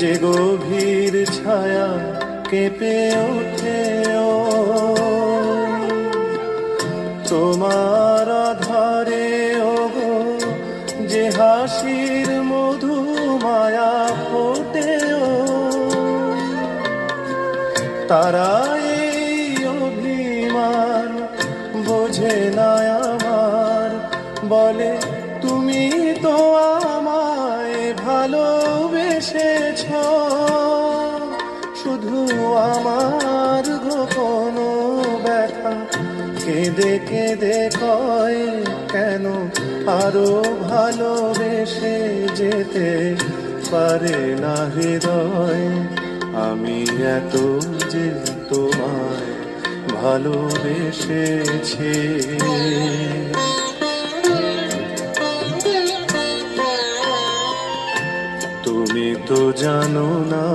যে গভীর ছায়া কেঁপে ওঠে তোমার আধারে ওগো, যে হাসির মধু মায়া ফোটে তারা এই অভিমান বোঝে না আমার, বলে তুমি তো আমায় ভালোবেসেছ, শুধু আমার গোপন ব্যথা কেঁদে কেঁদে কয় কেন আরো ভালোবেসে যেতে পারে না হৃদয়। আমি এত যে তোমায় ভালোবেসেছি, তুমি তো জানো না।